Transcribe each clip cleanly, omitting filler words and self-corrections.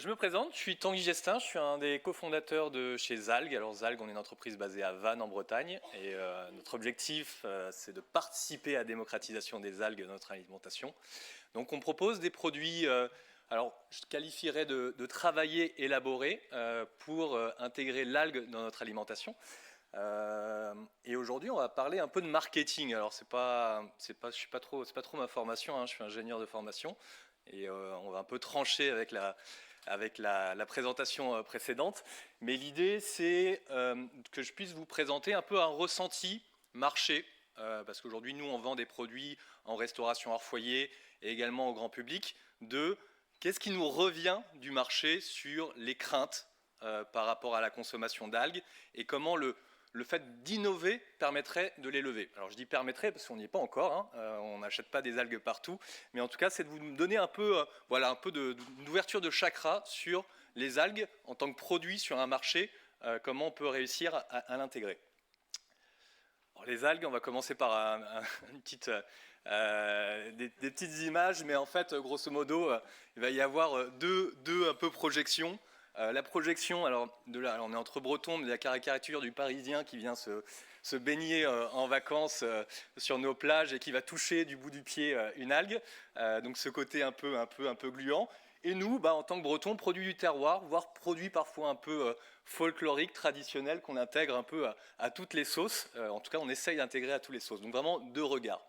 Je me présente, je suis Tanguy Gestin, je suis un des cofondateurs de chez Zalg. Alors Zalg, on est une entreprise basée à Vannes en Bretagne et notre objectif, c'est de participer à la démocratisation des algues dans notre alimentation. Donc on propose des produits, alors je qualifierais de travaillés, élaborés pour intégrer l'algue dans notre alimentation. Et aujourd'hui, on va parler un peu de marketing. Alors c'est pas trop ma formation, hein, je suis ingénieur de formation et on va un peu trancher avec la présentation précédente. Mais l'idée, c'est que je puisse vous présenter un peu un ressenti marché, parce qu'aujourd'hui, nous, on vend des produits en restauration hors foyer et également au grand public, de qu'est-ce qui nous revient du marché sur les craintes par rapport à la consommation d'algues et comment le fait d'innover permettrait de les lever. Alors je dis permettrait parce qu'on n'y est pas encore, hein, on n'achète pas des algues partout, mais en tout cas c'est de vous donner un peu, un peu d'ouverture de chakra sur les algues en tant que produit sur un marché, comment on peut réussir à l'intégrer. Les algues, on va commencer par des petites images, mais en fait, grosso modo, il va y avoir deux un peu projections. La projection, alors on est entre Bretons, mais la caricature du Parisien qui vient se baigner en vacances sur nos plages et qui va toucher du bout du pied une algue. Donc ce côté un peu gluant. Et nous, en tant que Bretons, produits du terroir, voire produits parfois un peu folkloriques, traditionnels, qu'on intègre un peu à toutes les sauces. En tout cas, on essaye d'intégrer à toutes les sauces. Donc vraiment deux regards.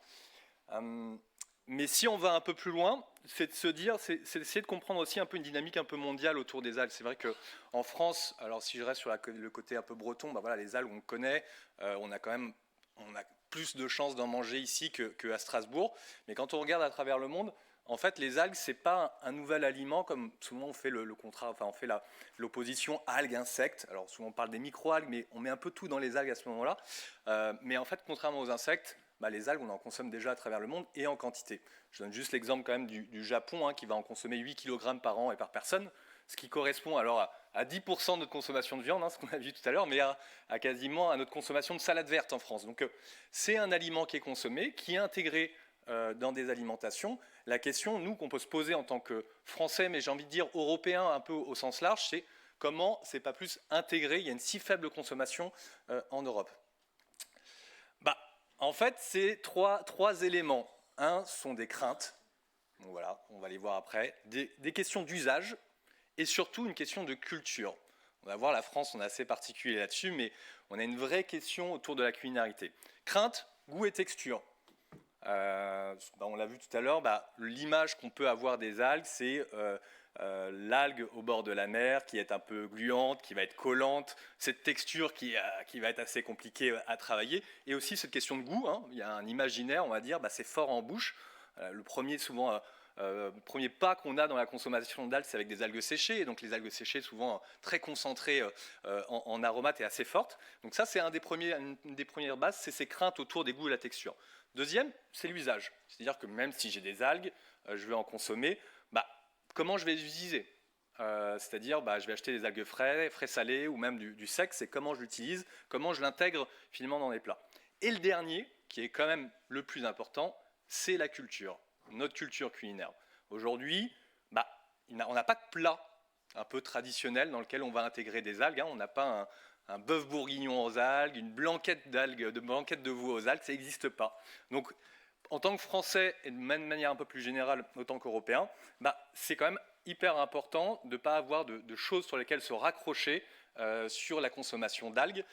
Mais si on va un peu plus loin, c'est de se dire, c'est d'essayer de comprendre aussi un peu une dynamique un peu mondiale autour des algues. C'est vrai qu'en France, alors si je reste sur le côté un peu breton, les algues on connaît, on a plus de chances d'en manger ici qu'à Strasbourg. Mais quand on regarde à travers le monde, en fait, les algues, c'est pas un nouvel aliment comme souvent on fait le contrat, on fait l'opposition algues-insectes. Alors souvent on parle des micro-algues, mais on met un peu tout dans les algues à ce moment-là. Mais en fait, contrairement aux insectes, les algues, on en consomme déjà à travers le monde et en quantité. Je donne juste l'exemple quand même du Japon, hein, qui va en consommer 8 kg par an et par personne, ce qui correspond alors à 10% de notre consommation de viande, hein, ce qu'on a vu tout à l'heure, mais à quasiment à notre consommation de salade verte en France. Donc c'est un aliment qui est consommé, qui est intégré dans des alimentations. La question, nous, qu'on peut se poser en tant que Français, mais j'ai envie de dire Européens un peu au sens large, c'est comment c'est pas plus intégré, il y a une si faible consommation en Europe. En fait, c'est trois éléments. Un sont des craintes, donc voilà, on va les voir après, des questions d'usage et surtout une question de culture. On va voir, la France, on est assez particulier là-dessus, mais on a une vraie question autour de la culinarité. Crainte, goût et texture. On l'a vu tout à l'heure, l'image qu'on peut avoir des algues, c'est l'algue au bord de la mer qui est un peu gluante, qui va être collante, cette texture qui va être assez compliquée à travailler, et aussi cette question de goût, hein. Il y a un imaginaire, on va dire, c'est fort en bouche. Le premier pas qu'on a dans la consommation d'algues, c'est avec des algues séchées, et donc les algues séchées souvent très concentrées en aromates et assez fortes. Donc ça, c'est une des premières bases, c'est ces craintes autour des goûts et la texture. Deuxième, c'est l'usage. C'est-à-dire que même si j'ai des algues, je vais en consommer, comment je vais les utiliser ? C'est-à-dire, je vais acheter des algues frais salés ou même du sec, c'est comment je l'utilise, comment je l'intègre finalement dans les plats. Et le dernier, qui est quand même le plus important, c'est la culture, notre culture culinaire. Aujourd'hui, on n'a pas de plat un peu traditionnel dans lequel on va intégrer des algues, hein. On n'a pas un bœuf bourguignon aux algues, une blanquette de veau aux algues, ça n'existe pas. Donc, en tant que Français, et de manière un peu plus générale, autant qu'Européen, c'est quand même hyper important de ne pas avoir de choses sur lesquelles se raccrocher sur la consommation d'algues.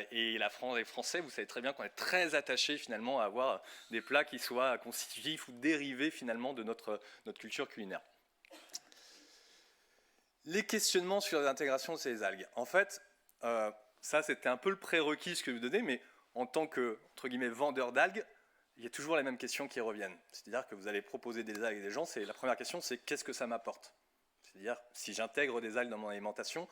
Et les Français, vous savez très bien qu'on est très attachés finalement à avoir des plats qui soient constitutifs ou dérivés finalement de notre culture culinaire. Les questionnements sur l'intégration de ces algues. En fait, ça c'était un peu le prérequis ce que vous donnez, mais en tant que, entre guillemets, vendeur d'algues, il y a toujours les mêmes questions qui reviennent. C'est-à-dire que vous allez proposer des algues à des gens, la première question c'est qu'est-ce que ça m'apporte ? C'est-à-dire, si j'intègre des algues dans mon alimentation,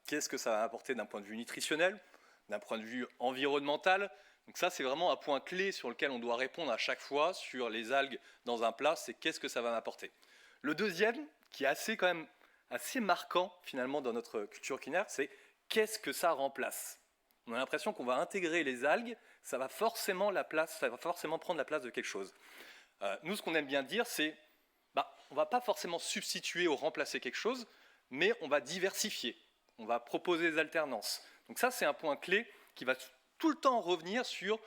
qu'est-ce que ça va m'apporter d'un point de vue nutritionnel, d'un point de vue environnemental ? Donc ça, c'est vraiment un point clé sur lequel on doit répondre à chaque fois sur les algues dans un plat, c'est qu'est-ce que ça va m'apporter ? Le deuxième, qui est quand même assez marquant finalement dans notre culture culinaire, c'est qu'est-ce que ça remplace ? On a l'impression qu'on va intégrer les algues, ça va forcément prendre la place de quelque chose. Nous, ce qu'on aime bien dire, c'est on ne va pas forcément substituer ou remplacer quelque chose, mais on va diversifier, on va proposer des alternances. Donc ça, c'est un point clé qui va tout le temps revenir sur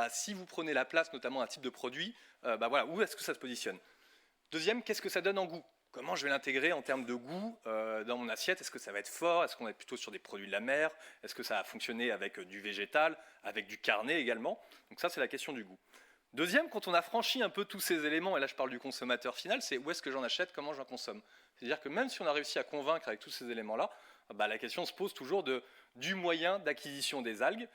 si vous prenez la place, notamment un type de produit, voilà, où est-ce que ça se positionne. Deuxième, qu'est-ce que ça donne en goût? Comment je vais l'intégrer en termes de goût dans mon assiette? Est-ce que ça va être fort? Est-ce qu'on est plutôt sur des produits de la mer? Est-ce que ça va fonctionner avec du végétal, avec du carné également? Donc ça, c'est la question du goût. Deuxième, quand on a franchi un peu tous ces éléments, et là je parle du consommateur final, c'est où est-ce que j'en achète, comment j'en consomme. C'est-à-dire que même si on a réussi à convaincre avec tous ces éléments-là, la question se pose toujours du moyen d'acquisition des algues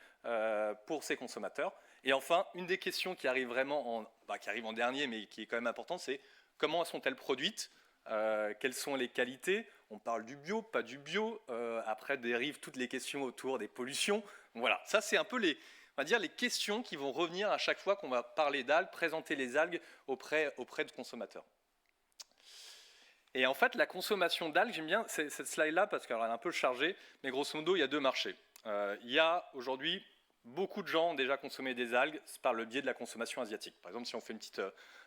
pour ces consommateurs. Et enfin, une des questions qui arrive vraiment qui arrive en dernier, mais qui est quand même importante, c'est comment sont-elles produites? Quelles sont les qualités? On parle du bio, pas du bio. Après dérivent toutes les questions autour des pollutions. Donc voilà, ça c'est un peu les questions qui vont revenir à chaque fois qu'on va parler d'algues, présenter les algues auprès de consommateurs. Et en fait, la consommation d'algues, j'aime bien cette slide-là parce qu'elle est un peu chargée, mais grosso modo, il y a deux marchés. Il y a aujourd'hui beaucoup de gens ont déjà consommé des algues par le biais de la consommation asiatique. Par exemple, si on fait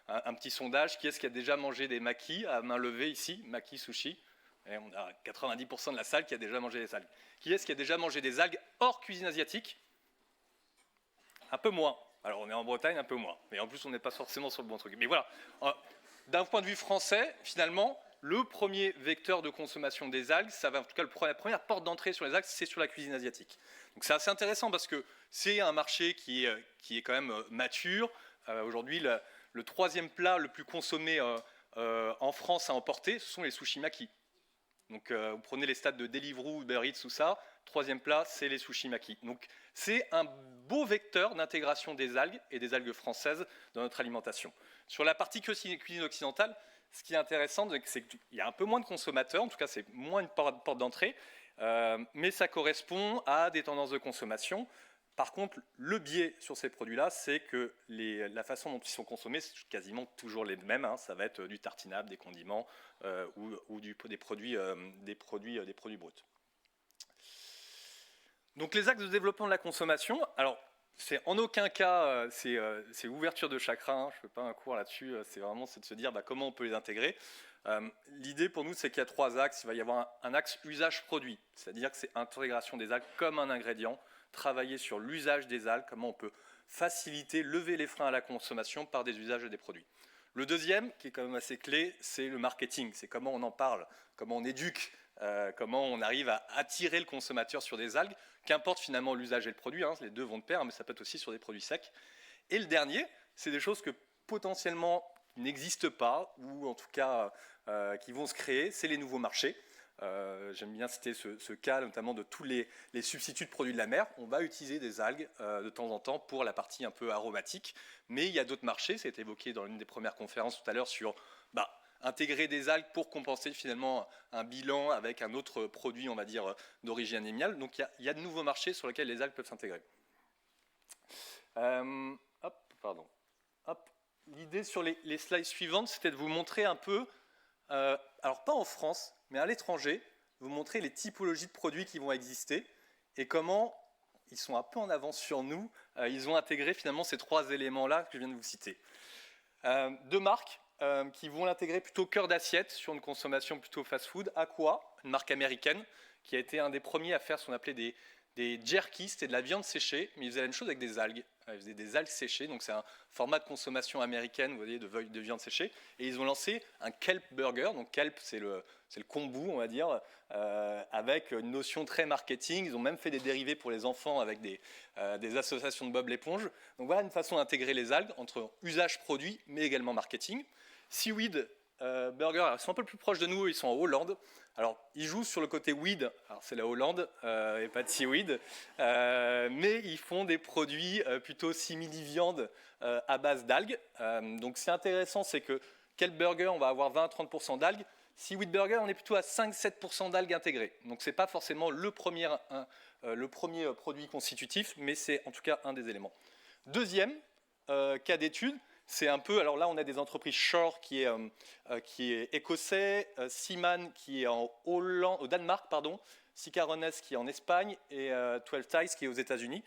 un petit sondage, qui est-ce qui a déjà mangé des makis à main levée ici, maki, sushi? Et on a 90% de la salle qui a déjà mangé des algues. Qui est-ce qui a déjà mangé des algues hors cuisine asiatique? Un peu moins. Alors on est en Bretagne, un peu moins. Mais en plus, on n'est pas forcément sur le bon truc. Mais voilà, d'un point de vue français, finalement, le premier vecteur de consommation des algues, ça va en tout cas la première porte d'entrée sur les algues, c'est sur la cuisine asiatique. Donc c'est assez intéressant parce que c'est un marché qui est quand même mature. Aujourd'hui, le troisième plat le plus consommé en France à emporter, ce sont les sushi maki. Donc vous prenez les stats de Deliveroo, Uber Eats, tout ça, troisième plat, c'est les sushi maki. Donc c'est un beau vecteur d'intégration des algues et des algues françaises dans notre alimentation. Sur la partie cuisine occidentale, ce qui est intéressant, c'est qu'il y a un peu moins de consommateurs, en tout cas c'est moins une porte d'entrée, mais ça correspond à des tendances de consommation. Par contre, le biais sur ces produits-là, c'est que la façon dont ils sont consommés, c'est quasiment toujours les mêmes. Hein. Ça va être du tartinable, des condiments ou des produits bruts. Donc les axes de développement de la consommation, alors c'est en aucun cas c'est ouverture de chakra, hein, je ne fais pas un cours là-dessus, c'est vraiment de se dire comment on peut les intégrer. L'idée pour nous, c'est qu'il y a trois axes. Il va y avoir un axe usage-produit, c'est-à-dire que c'est intégration des algues comme un ingrédient, travailler sur l'usage des algues, comment on peut faciliter, lever les freins à la consommation par des usages et des produits. Le deuxième, qui est quand même assez clé, c'est le marketing, c'est comment on en parle, comment on éduque, comment on arrive à attirer le consommateur sur des algues, qu'importe finalement l'usage et le produit, hein, les deux vont de pair, mais ça peut être aussi sur des produits secs. Et le dernier, c'est des choses que potentiellement n'existent pas, ou en tout cas qui vont se créer, c'est les nouveaux marchés. J'aime bien citer ce cas notamment de tous les substituts de produits de la mer. On va utiliser des algues de temps en temps pour la partie un peu aromatique, mais il y a d'autres marchés, ça a été évoqué dans l'une des premières conférences tout à l'heure sur intégrer des algues pour compenser finalement un bilan avec un autre produit, on va dire, d'origine animale. Donc il y a de nouveaux marchés sur lesquels les algues peuvent s'intégrer. L'idée sur les slides suivantes, c'était de vous montrer un peu, alors pas en France, mais à l'étranger, vous montrer les typologies de produits qui vont exister et comment ils sont un peu en avance sur nous. Ils ont intégré finalement ces trois éléments-là que je viens de vous citer. Deux marques qui vont l'intégrer plutôt cœur d'assiette sur une consommation plutôt fast-food. Aqua, une marque américaine qui a été un des premiers à faire ce qu'on appelait des jerky, c'était de la viande séchée, mais ils faisaient la même chose avec des algues. Ils faisaient des algues séchées, donc c'est un format de consommation américaine, vous voyez, de viande séchée. Et ils ont lancé un kelp burger, donc kelp c'est le kombu, on va dire, avec une notion très marketing. Ils ont même fait des dérivés pour les enfants avec des associations de Bob l'éponge. Donc voilà une façon d'intégrer les algues entre usage produit, mais également marketing. Seaweed Burger, alors, ils sont un peu plus proches de nous, ils sont en Hollande. Alors, ils jouent sur le côté weed, alors c'est la Hollande et pas de seaweed, mais ils font des produits plutôt simili-viande à base d'algues. Donc c'est intéressant, c'est que quel burger, on va avoir 20-30% d'algues. Seaweed Burger, on est plutôt à 5-7% d'algues intégrées. Donc ce n'est pas forcément le premier produit constitutif, mais c'est en tout cas un des éléments. Deuxième cas d'étude, c'est un peu, alors là on a des entreprises Shore qui est écossais, Seaman qui est au Danemark, Sikarones qui est en Espagne et 12 Ties qui est aux États-Unis.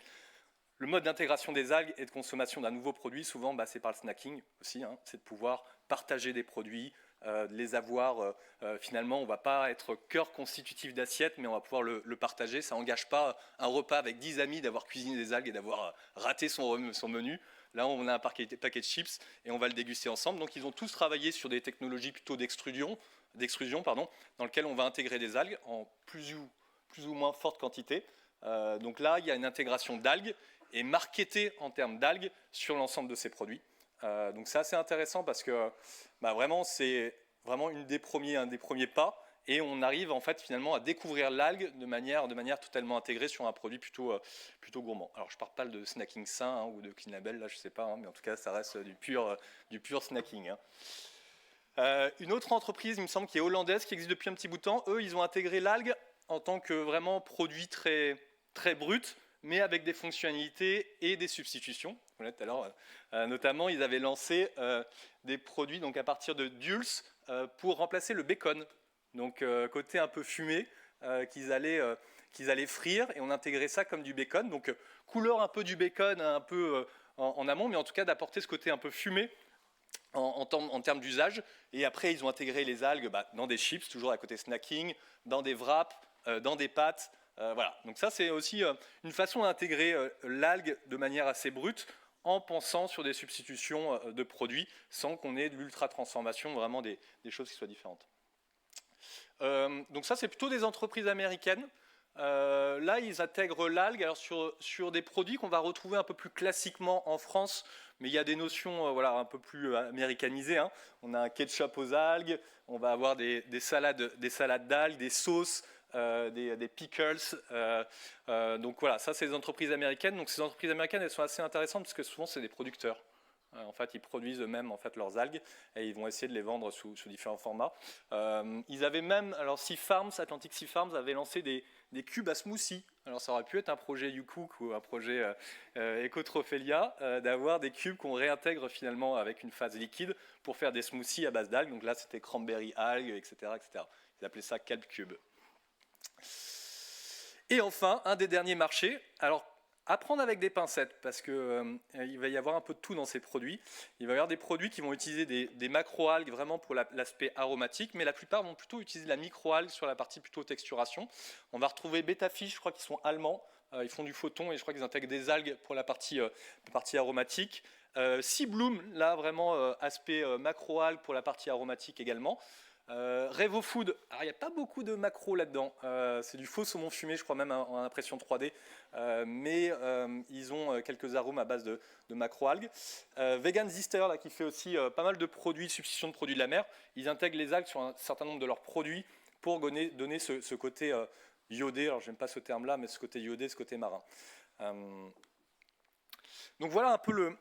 Le mode d'intégration des algues et de consommation d'un nouveau produit, souvent, c'est par le snacking aussi, hein, c'est de pouvoir partager des produits, de les avoir, finalement, on ne va pas être cœur constitutif d'assiette, mais on va pouvoir le partager. Ça n'engage pas un repas avec 10 amis d'avoir cuisiné des algues et d'avoir raté son menu. Là, on a un paquet de chips et on va le déguster ensemble. Donc, ils ont tous travaillé sur des technologies plutôt d'extrusion, dans lesquelles on va intégrer des algues en plus ou moins forte quantité. Donc là, il y a une intégration d'algues et marketé en termes d'algues sur l'ensemble de ces produits. Donc c'est assez intéressant parce que vraiment, c'est vraiment un des premiers pas. Et on arrive en fait finalement à découvrir l'algue de manière totalement intégrée sur un produit plutôt gourmand. Alors je ne parle pas de snacking sain hein, ou de clean label, là je ne sais pas, hein, mais en tout cas ça reste du pur snacking. Hein. Une autre entreprise, il me semble, qui est hollandaise, qui existe depuis un petit bout de temps, eux ils ont intégré l'algue en tant que vraiment produit très, très brut, mais avec des fonctionnalités et des substitutions. Alors, notamment, ils avaient lancé des produits donc, à partir de Dulse pour remplacer le bacon. Donc, côté un peu fumé, qu'ils allaient frire, et on intégrait ça comme du bacon. Donc, couleur un peu du bacon, un peu en amont, mais en tout cas d'apporter ce côté un peu fumé en termes d'usage. Et après, ils ont intégré les algues dans des chips, toujours à côté snacking, dans des wraps, dans des pâtes. Voilà. Donc ça, c'est aussi une façon d'intégrer l'algue de manière assez brute en pensant sur des substitutions de produits sans qu'on ait de l'ultra-transformation, vraiment des choses qui soient différentes. Donc ça, c'est plutôt des entreprises américaines. Là, ils intègrent l'algue sur des produits qu'on va retrouver un peu plus classiquement en France, mais il y a des notions un peu plus américanisées. Hein. On a un ketchup aux algues, on va avoir des salades d'algues, des sauces, des pickles. Donc voilà, ça c'est des entreprises américaines. Donc ces entreprises américaines, elles sont assez intéressantes parce que souvent c'est des producteurs. En fait, ils produisent eux-mêmes en fait, leurs algues et ils vont essayer de les vendre sous différents formats. Ils avaient même, alors Atlantic Sea Farms avait lancé des cubes à smoothie. Alors ça aurait pu être un projet YouCook ou un projet Ecotrophelia, d'avoir des cubes qu'on réintègre finalement avec une phase liquide pour faire des smoothies à base d'algues. Donc là, c'était cranberry algues, etc., etc. Ils appelaient ça Kelp Cube. Et enfin, un des derniers marchés. Alors, à prendre avec des pincettes, parce qu'il va y avoir un peu de tout dans ces produits. Il va y avoir des produits qui vont utiliser des macro-algues vraiment pour l'aspect aromatique, mais la plupart vont plutôt utiliser la micro-algue sur la partie plutôt texturation. On va retrouver Betafish, je crois qu'ils sont allemands, ils font du photon et je crois qu'ils intègrent des algues pour la partie aromatique. Sea Bloom, là vraiment aspect macro-algue pour la partie aromatique également. Revo Food, alors il n'y a pas beaucoup de macro là-dedans, c'est du faux saumon fumé, je crois même en impression 3D, mais ils ont quelques arômes à base de macro-algues. Vegan Zister, là, qui fait aussi pas mal de produits, substitution de produits de la mer, ils intègrent les algues sur un certain nombre de leurs produits pour donner ce côté iodé, alors j'aime pas ce terme-là, mais ce côté iodé, ce côté marin. Donc voilà un peu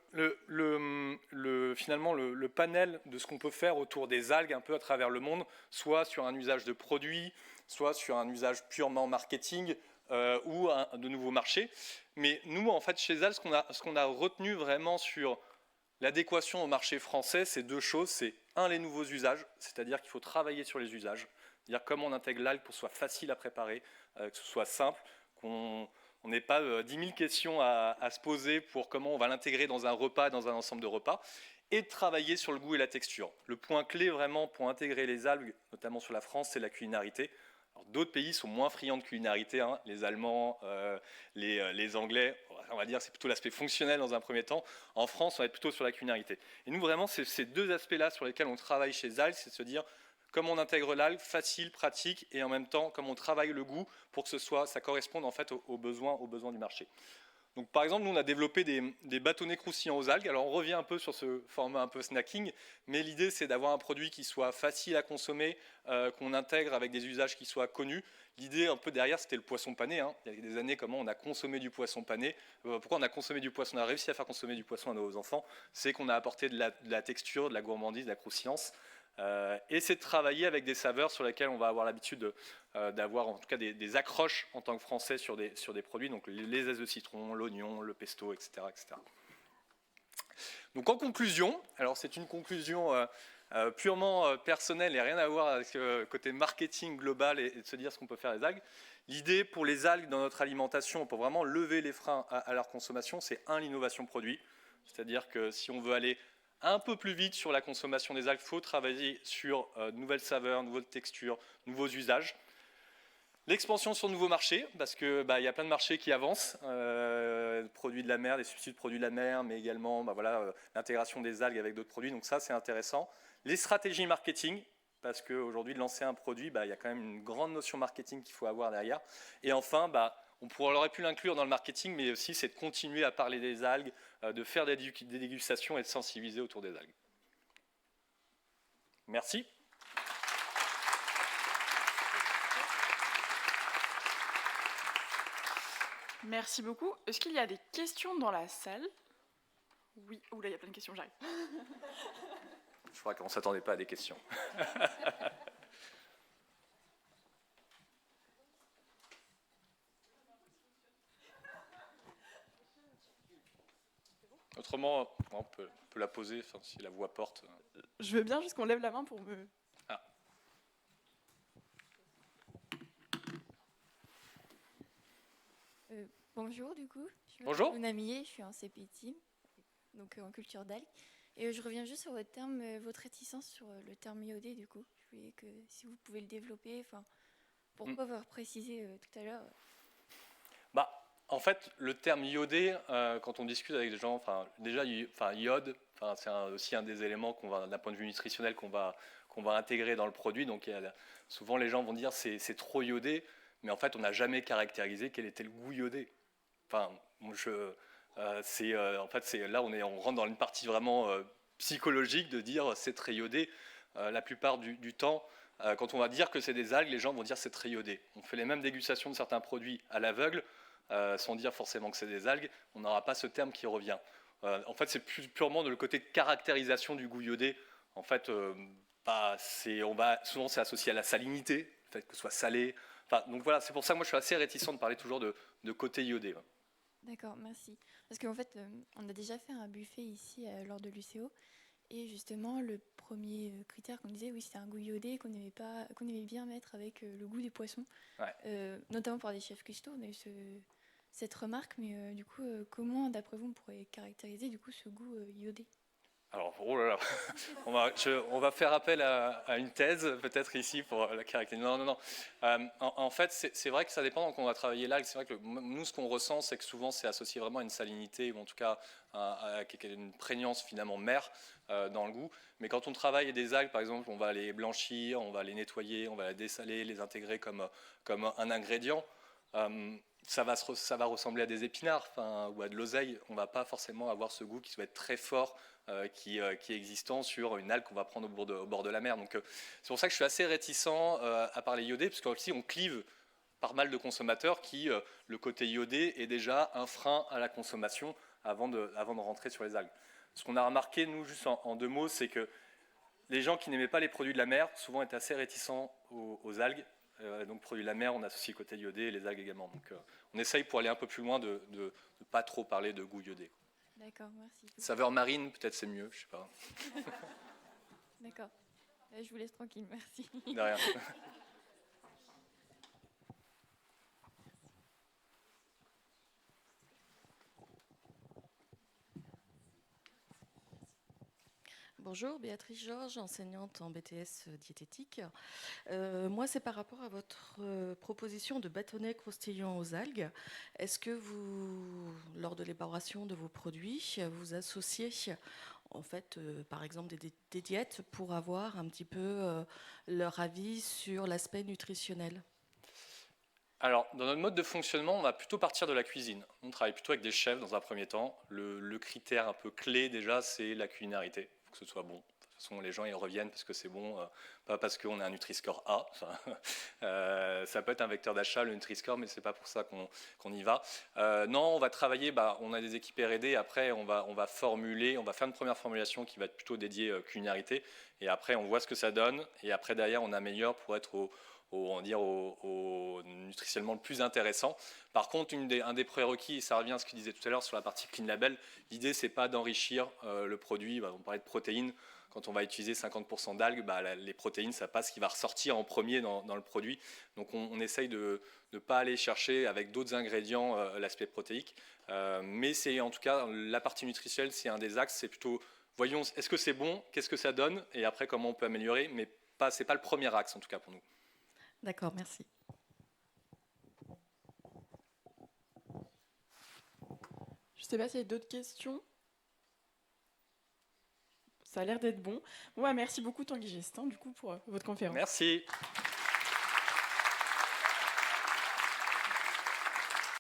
finalement le panel de ce qu'on peut faire autour des algues un peu à travers le monde, soit sur un usage de produits, soit sur un usage purement marketing ou de nouveaux marchés. Mais nous, en fait, chez Alg, ce qu'on a retenu vraiment sur l'adéquation au marché français, c'est deux choses. C'est les nouveaux usages, c'est-à-dire qu'il faut travailler sur les usages, c'est-à-dire comment on intègre l'algue pour que ce soit facile à préparer, que ce soit simple, on n'ait pas 10 000 questions à se poser pour comment on va l'intégrer dans un repas, dans un ensemble de repas, et de travailler sur le goût et la texture. Le point clé vraiment pour intégrer les algues, notamment sur la France, c'est la culinarité. D'autres pays sont moins friands de culinarité, hein, les Allemands, les Anglais, on va dire c'est plutôt l'aspect fonctionnel dans un premier temps. En France, on va être plutôt sur la culinarité. Et nous, vraiment, c'est ces deux aspects-là sur lesquels on travaille chez Alg, c'est de se dire comment on intègre l'algue, facile, pratique, et en même temps, comment on travaille le goût pour que ça corresponde en fait aux besoins du marché. Donc, par exemple, nous, on a développé des bâtonnets croustillants aux algues. Alors, on revient un peu sur ce format un peu snacking, mais l'idée, c'est d'avoir un produit qui soit facile à consommer, qu'on intègre avec des usages qui soient connus. L'idée, un peu derrière, c'était le poisson pané. Hein. Il y a des années, comment on a consommé du poisson pané. Pourquoi on a consommé du poisson, on a réussi à faire consommer du poisson à nos enfants. C'est qu'on a apporté de la texture, de la gourmandise, de la croustillance. Et c'est de travailler avec des saveurs sur lesquelles on va avoir l'habitude d'avoir en tout cas des accroches en tant que Français sur des produits, donc les zestes de citron, l'oignon, le pesto, etc., etc. Donc en conclusion, alors c'est une conclusion purement personnel et rien à voir avec le côté marketing global et de se dire ce qu'on peut faire des algues. L'idée pour les algues dans notre alimentation, pour vraiment lever les freins à leur consommation, c'est l'innovation produit. C'est-à-dire que si on veut aller un peu plus vite sur la consommation des algues, il faut travailler sur de nouvelles saveurs, nouvelles textures, nouveaux usages. L'expansion sur de nouveaux marchés, parce qu'il y a plein de marchés qui avancent, produits de la mer, des substituts de produits de la mer, mais également l'intégration des algues avec d'autres produits, donc ça c'est intéressant. Les stratégies marketing, parce qu'aujourd'hui de lancer un produit, il y a quand même une grande notion marketing qu'il faut avoir derrière. Et enfin, on aurait pu l'inclure dans le marketing, mais aussi c'est de continuer à parler des algues, de faire des dégustations et de sensibiliser autour des algues. Merci. Merci beaucoup. Est-ce qu'il y a des questions dans la salle? Oui. Oula, il y a plein de questions, j'arrive. Je crois qu'on ne s'attendait pas à des questions. Autrement, on peut la poser si la voix porte. Je veux bien juste qu'on lève la main pour me... Ah. Bonjour, du coup. Bonjour. Luna Millet, je suis en CPT, donc en culture d'algues. Et je reviens juste sur votre réticence sur le terme iodé, du coup. Je voulais que, si vous pouvez le développer, pourquoi avoir précisé tout à l'heure En fait, le terme iodé, quand on discute avec des gens, déjà, iode, c'est aussi un des éléments d'un point de vue nutritionnel qu'on va intégrer dans le produit. Donc, souvent, les gens vont dire c'est trop iodé, mais en fait, on n'a jamais caractérisé quel était le goût iodé. Là, on rentre dans une partie vraiment psychologique de dire c'est très iodé. La plupart du temps, quand on va dire que c'est des algues, les gens vont dire c'est très iodé. On fait les mêmes dégustations de certains produits à l'aveugle, sans dire forcément que c'est des algues, on n'aura pas ce terme qui revient. En fait, c'est purement de le côté de caractérisation du goût iodé. En fait, souvent c'est associé à la salinité, le fait que ce soit salé. Donc voilà, c'est pour ça que moi je suis assez réticent de parler toujours de côté iodé. D'accord, merci. Parce qu'en fait, on a déjà fait un buffet ici lors de l'UCO. Et justement, le premier critère qu'on disait, oui, c'était un goût iodé qu'on aimait bien mettre avec le goût des poissons. Ouais. Notamment par des chefs cuistots, on a eu cette remarque. Mais du coup, comment, d'après vous, on pourrait caractériser du coup ce goût iodé ? Alors, oh là là, on va faire appel à une thèse, peut-être ici, pour la caractérisation. Non. En fait, c'est vrai que ça dépend, donc on va travailler là. C'est vrai que nous, ce qu'on ressent, c'est que souvent, c'est associé vraiment à une salinité, ou en tout cas à une prégnance, finalement, mère dans le goût. Mais quand on travaille des algues, par exemple, on va les blanchir, on va les nettoyer, on va les dessaler, les intégrer comme un ingrédient. Ça va ressembler à des épinards ou à de l'oseille. On ne va pas forcément avoir ce goût qui va être très fort, qui est existant sur une algue qu'on va prendre au bord de la mer. Donc, c'est pour ça que je suis assez réticent à parler iodé, parce qu'aussi on clive par mal de consommateurs qui, le côté iodé est déjà un frein à la consommation avant de rentrer sur les algues. Ce qu'on a remarqué, nous, juste en 2 mots, c'est que les gens qui n'aimaient pas les produits de la mer, souvent étaient assez réticents aux algues. Donc produits de la mer, on associe le côté iodé et les algues également. Donc on essaye pour aller un peu plus loin de ne pas trop parler de goût iodé. D'accord, merci. Saveur marine, peut-être c'est mieux, je sais pas. D'accord. Je vous laisse tranquille, merci. De rien. Bonjour, Béatrice Georges, enseignante en BTS diététique. Moi, c'est par rapport à votre proposition de bâtonnets croustillants aux algues. Est-ce que vous, lors de l'élaboration de vos produits, vous associez en fait, par exemple, des diètes pour avoir un petit peu leur avis sur l'aspect nutritionnel ? Alors, dans notre mode de fonctionnement, on va plutôt partir de la cuisine. On travaille plutôt avec des chefs dans un premier temps. Le critère un peu clé déjà, c'est la culinarité. Il faut que ce soit bon. De toute façon, les gens ils reviennent parce que c'est bon, pas parce qu'on a un Nutri-Score A. Ça peut être un vecteur d'achat, le Nutri-Score, mais c'est pas pour ça qu'on y va. Non, on va travailler, on a des équipes R&D, après on va formuler, on va faire une première formulation qui va être plutôt dédiée culinarité, et après on voit ce que ça donne, et après derrière on améliore pour être au nutritionnellement le plus intéressant. Par contre, un des prérequis, et ça revient à ce que je disais tout à l'heure sur la partie clean label, l'idée c'est pas d'enrichir le produit, on parlait de protéines, quand on va utiliser 50% d'algues, les protéines, ça passe, qui va ressortir en premier dans le produit. Donc on essaye de ne pas aller chercher avec d'autres ingrédients l'aspect protéique. Mais c'est en tout cas, la partie nutritionnelle, c'est un des axes, c'est plutôt, voyons, est-ce que c'est bon, qu'est-ce que ça donne, et après comment on peut améliorer, mais c'est pas le premier axe en tout cas pour nous. D'accord, merci. Je ne sais pas s'il y a d'autres questions. Ça a l'air d'être bon. Bon, merci beaucoup Tanguy Gestin du coup pour votre conférence. Merci.